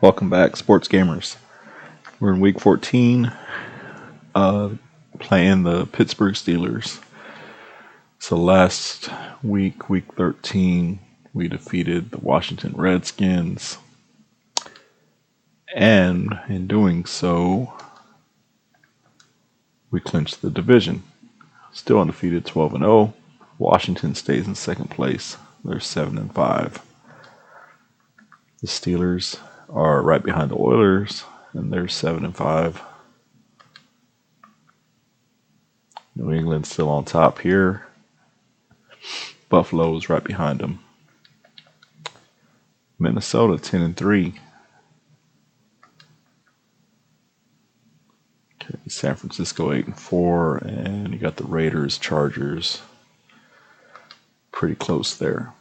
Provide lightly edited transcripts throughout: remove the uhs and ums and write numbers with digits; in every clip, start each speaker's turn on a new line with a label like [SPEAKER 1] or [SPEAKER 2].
[SPEAKER 1] Welcome back, sports gamers. We're in week 14, playing the Pittsburgh Steelers. So last week, week 13, we defeated the Washington Redskins. And in doing so, we clinched the division. Still undefeated, 12-0. Washington stays in second place. They're 7-5. The Steelers are right behind the Oilers, and they're 7-5. New England's still on top here. Buffalo's right behind them. Minnesota 10-3. Okay, San Francisco 8-4, and you got the Raiders, Chargers, pretty close there.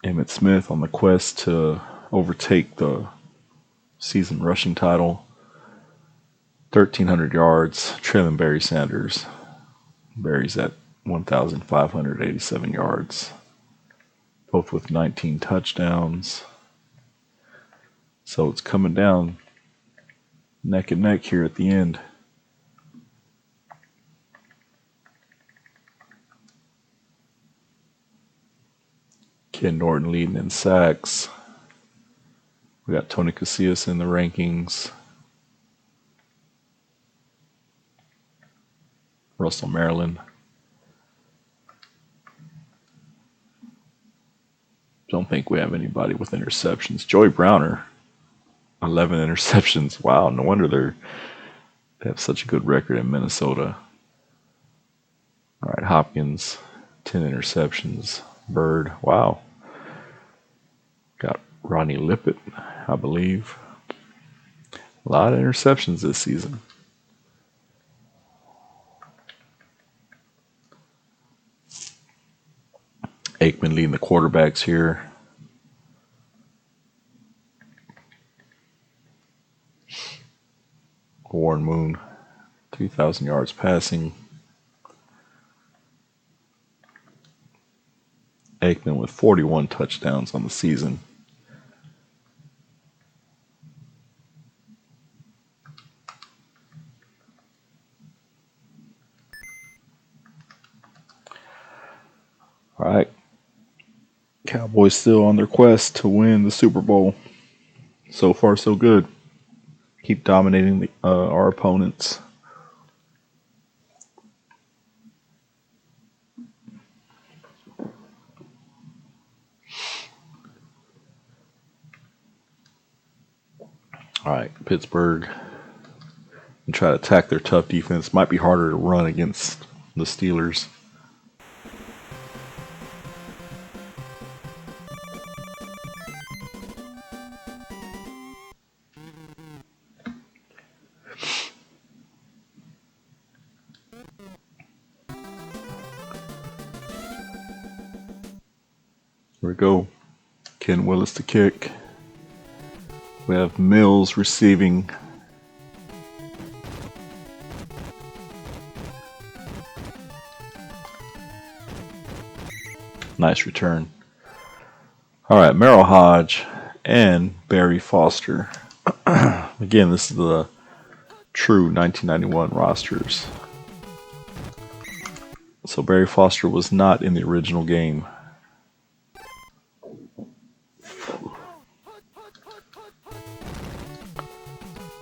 [SPEAKER 1] Emmitt Smith on the quest to overtake the season rushing title. 1,300 yards, trailing Barry Sanders. Barry's at 1,587 yards. Both with 19 touchdowns. So it's coming down neck and neck here at the end. Ken Norton leading in sacks. We got Tony Casillas in the rankings. Russell Maryland. Don't think we have anybody with interceptions. Joey Browner, 11 interceptions. Wow, no wonder they have such a good record in Minnesota. All right, Hopkins, 10 interceptions. Bird, wow. Got Ronnie Lippett, I believe. A lot of interceptions this season. Aikman leading the quarterbacks here. Warren Moon, 3,000 yards passing. Aikman with 41 touchdowns on the season. All right. Cowboys still on their quest to win the Super Bowl. So far, so good. Keep dominating our opponents. All right, Pittsburgh. And try to attack their tough defense. Might be harder to run against the Steelers. Here we go. Ken Willis to kick. We have Mills receiving. Nice return. All right, Merrill Hodge and Barry Foster. Again, this is the true 1991 rosters. So Barry Foster was not in the original game.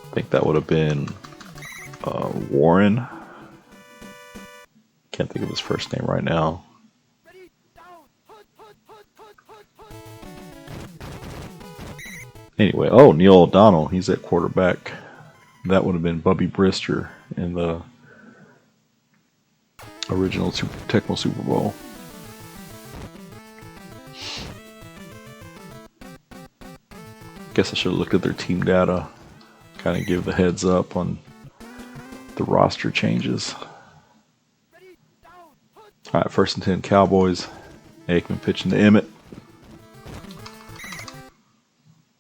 [SPEAKER 1] I think that would have been Warren. Can't think of his first name right now. Anyway, oh, Neil O'Donnell, he's at quarterback. That would have been Bubby Brister in the original Tecmo Super Bowl. Guess I should have looked at their team data. Kind of give the heads up on the roster changes. All right, 1st and 10 Cowboys. Aikman pitching to Emmitt.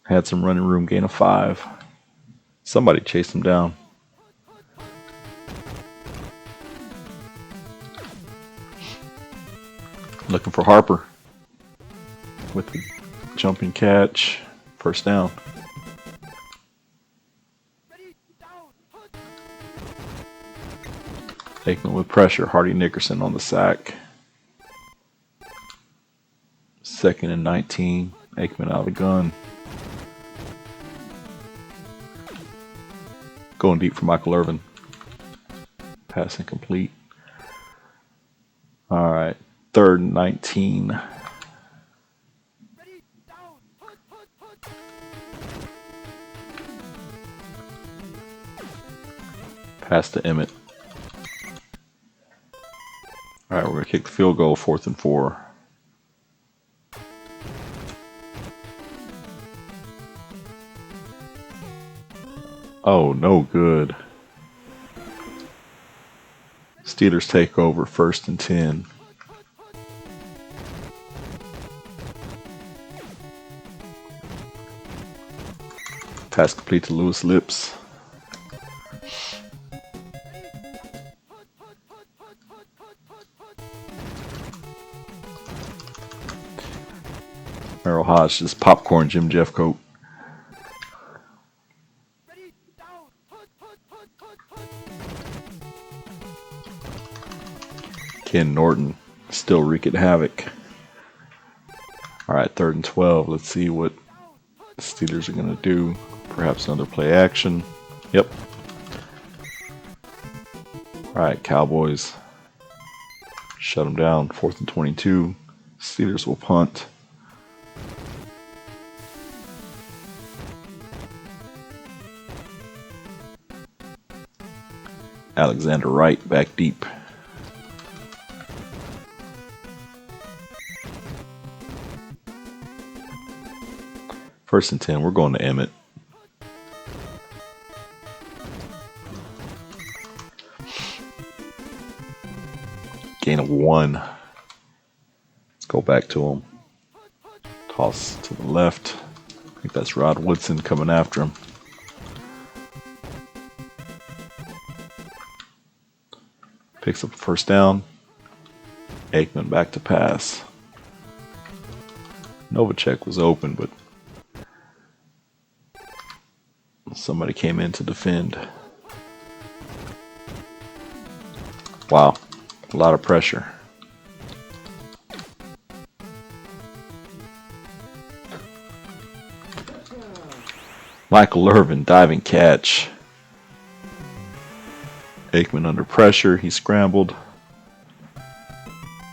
[SPEAKER 1] Had some running room, gain of 5. Somebody chased him down. Looking for Harper with the jumping catch, first down. Aikman with pressure, Hardy Nickerson on the sack. 2nd and 19, Aikman out of the gun. Going deep for Michael Irvin. Pass incomplete. All right, 3rd and 19. Pass to Emmitt. All right, we're going to kick the field goal, 4th and 4. Oh, no good. Steelers take over, 1st and 10. Pass complete to Lewis Lips. Merrill Hodge just popcorn Jim Jeffcoat. Ken Norton still wreaking havoc. All right, 3rd and 12. Let's see what the Steelers are going to do. Perhaps another play action. Yep. All right, Cowboys. Shut them down. 4th and 22. Steelers will punt. Alexander Wright back deep. First and 10, we're going to Emmitt. Gain of 1. Let's go back to him. Toss to the left. I think that's Rod Woodson coming after him. Picks up a first down. Aikman back to pass. Novacek was open, but somebody came in to defend. Wow, a lot of pressure. Michael Irvin diving catch. Aikman under pressure, he scrambled.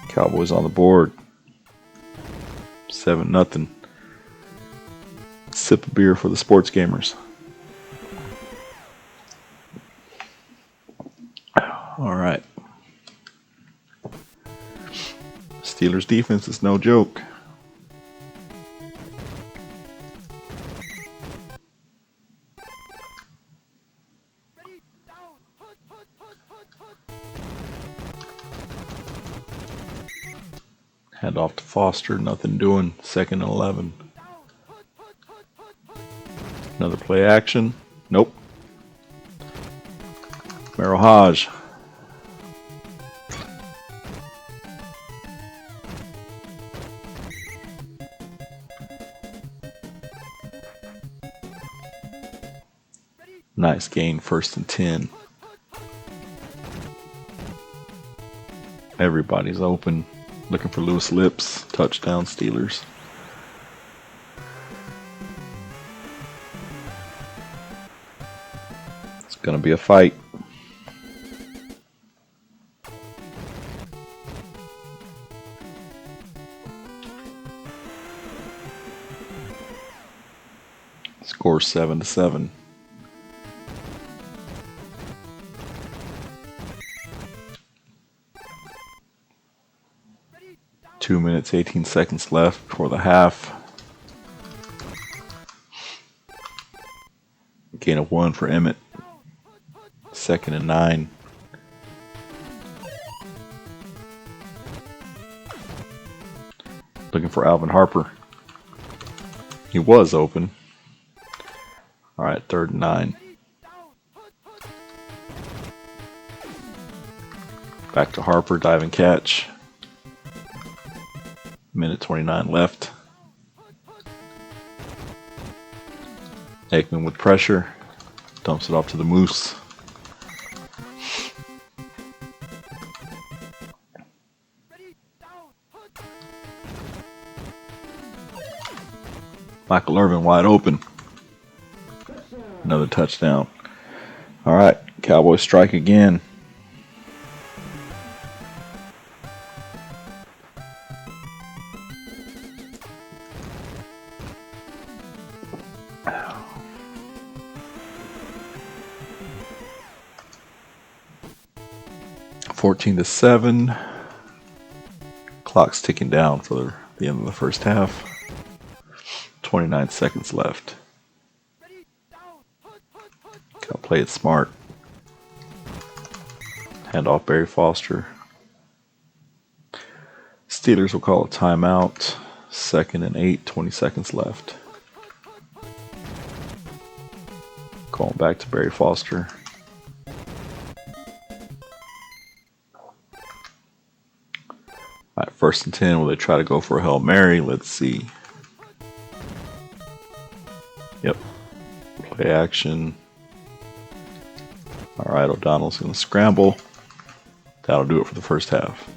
[SPEAKER 1] Cowboys on the board. 7-0. Sip of beer for the sports gamers. All right. Steelers defense is no joke. Hand off to Foster, nothing doing. 2nd and 11. Another play action. Nope. Merrill Hodge. Nice gain, 1st and 10. Everybody's open. Looking for Lewis Lips. Touchdown Steelers. It's going to be a fight. Score 7-7. Two minutes, 18 seconds left before the half. Gain of 1 for Emmitt. 2nd and 9. Looking for Alvin Harper. He was open. All right, 3rd and 9. Back to Harper, diving catch. Minute 29 left. Aikman with pressure. Dumps it off to the Moose. Michael Irvin wide open. Another touchdown. All right, Cowboys strike again. Fourteen to 7. Clock's ticking down for the end of the first half. 29 seconds left. Gotta play it smart. Hand off Barry Foster. Steelers will call a timeout. 2nd and 8, 20 seconds left. Going back to Barry Foster. Alright, 1st and 10. Will they try to go for a Hail Mary? Let's see. Yep. Play action. Alright, O'Donnell's going to scramble. That'll do it for the first half.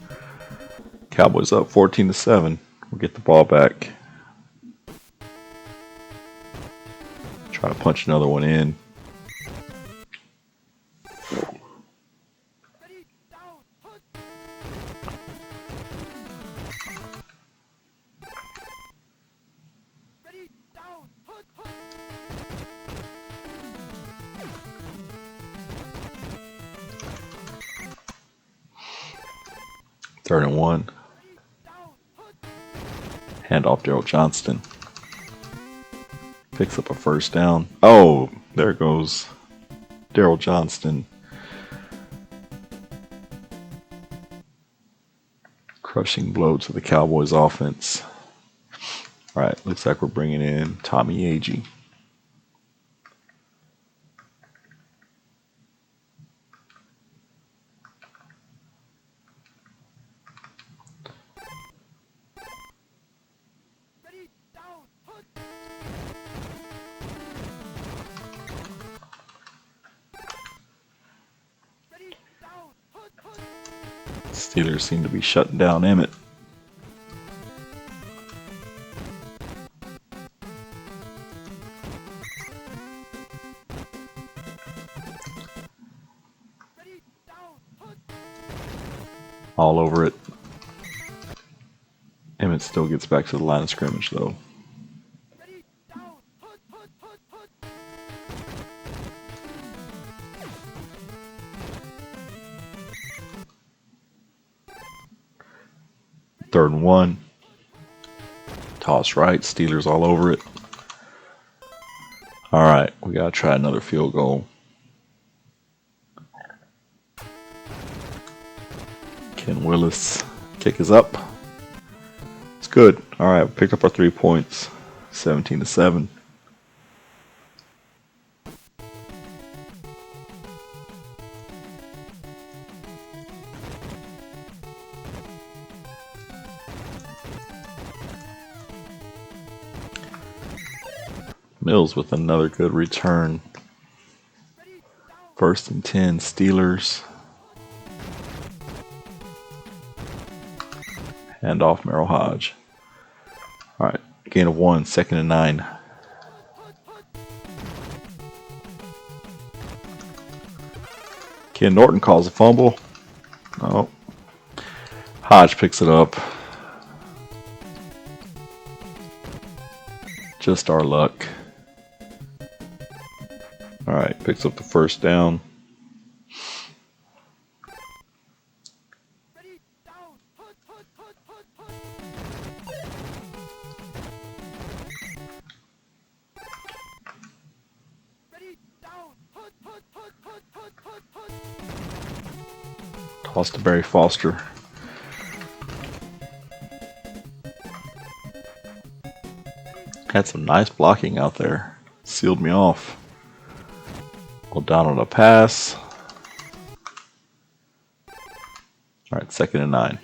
[SPEAKER 1] Cowboys up 14 to 7. We'll get the ball back. Try to punch another one in. Third and 1. Hand off Daryl Johnston. Picks up a first down. Oh, there goes Daryl Johnston. Crushing blow to the Cowboys offense. All right, looks like we're bringing in Tommy Agee. Steelers seem to be shutting down Emmitt. All over it. Emmitt still gets back to the line of scrimmage though. Third and 1. Toss right. Steelers all over it. All right, we got to try another field goal. Ken Willis. Kick is up. It's good. All right, we picked up our 3 points. 17 to 7. Mills with another good return. 1st and 10, Steelers. Hand off Merrill Hodge. All right, gain of 1, 2nd and 9. Ken Norton calls a fumble. Oh, Hodge picks it up. Just our luck. All right, picks up the first down. Toss to Barry Foster. Had some nice blocking out there. Sealed me off. O'Donnell to pass. All right, 2nd and 9.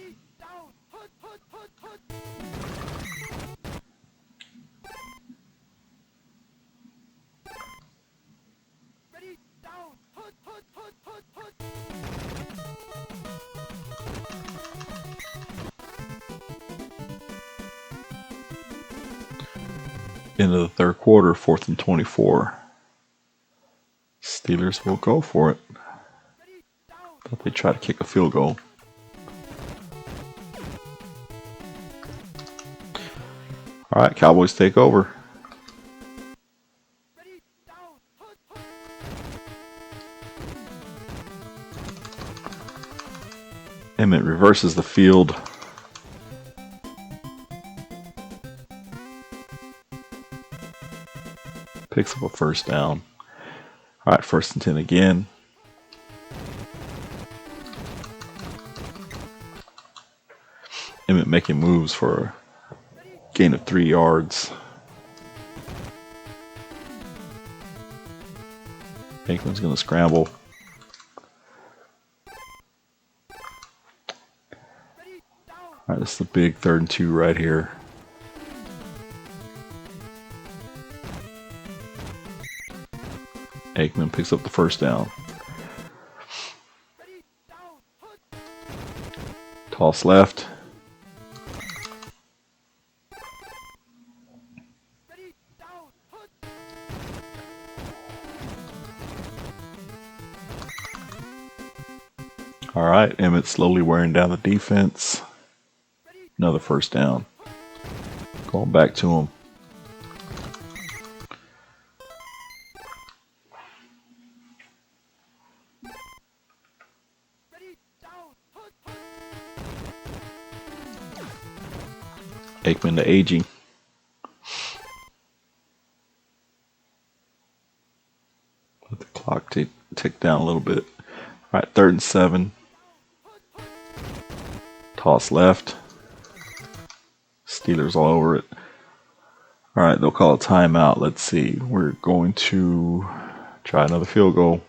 [SPEAKER 1] Into the third quarter, 4th and 24. Steelers will go for it. Thought they try to kick a field goal. Alright, Cowboys take over. Emmitt reverses the field. Picks up a first down. Alright, 1st and 10 again. Emmitt making moves for a gain of 3 yards. Aikman's going to scramble. Alright, this is the big 3rd and 2 right here. Aikman picks up the first down. Toss left. Alright, Emmitt slowly wearing down the defense. Another first down. Going back to him. Aikman to Agee. Let the clock tick down a little bit. Alright, 3rd and 7. Toss left. Steelers all over it. Alright, they'll call a timeout. Let's see. We're going to try another field goal.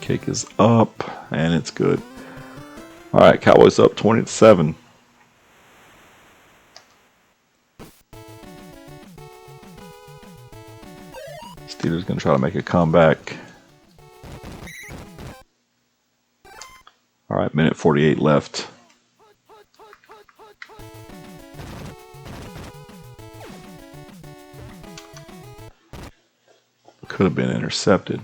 [SPEAKER 1] Kick is up, and it's good. Alright, Cowboys up 20-7. Steelers going to try to make a comeback. Alright, minute 48 left. Could have been intercepted.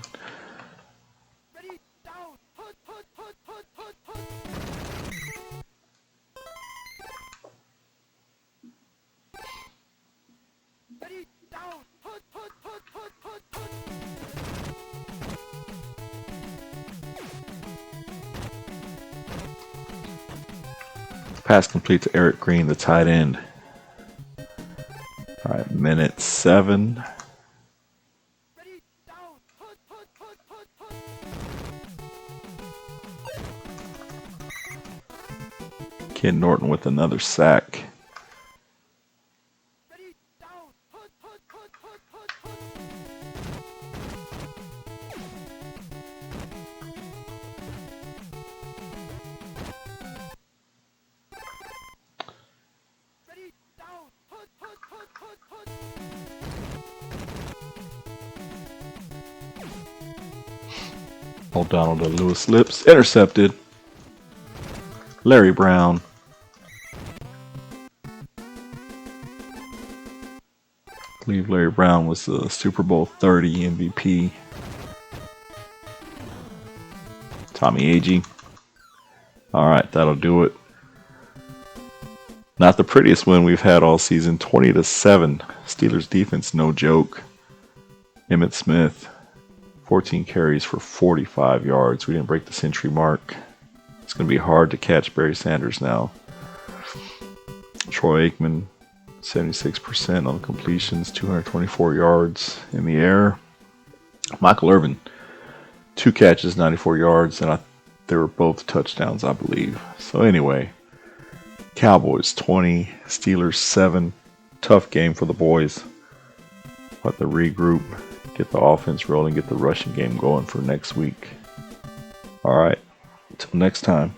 [SPEAKER 1] Pass complete to Eric Green, the tight end. Alright, minute 7. Ken Norton with another sack. O'Donnell to Lewis Lips. Intercepted. Larry Brown. I believe Larry Brown was the Super Bowl 30 MVP. Tommy Agee. Alright, that'll do it. Not the prettiest win we've had all season. 20-7. Steelers defense, no joke. Emmitt Smith. 14 carries for 45 yards. We didn't break the century mark. It's going to be hard to catch Barry Sanders now. Troy Aikman, 76% on completions, 224 yards in the air. Michael Irvin, 2 catches, 94 yards, and they were both touchdowns, I believe. So anyway, Cowboys 20, Steelers 7. Tough game for the boys. But the regroup, get the offense rolling, get the rushing game going for next week. All right, until next time.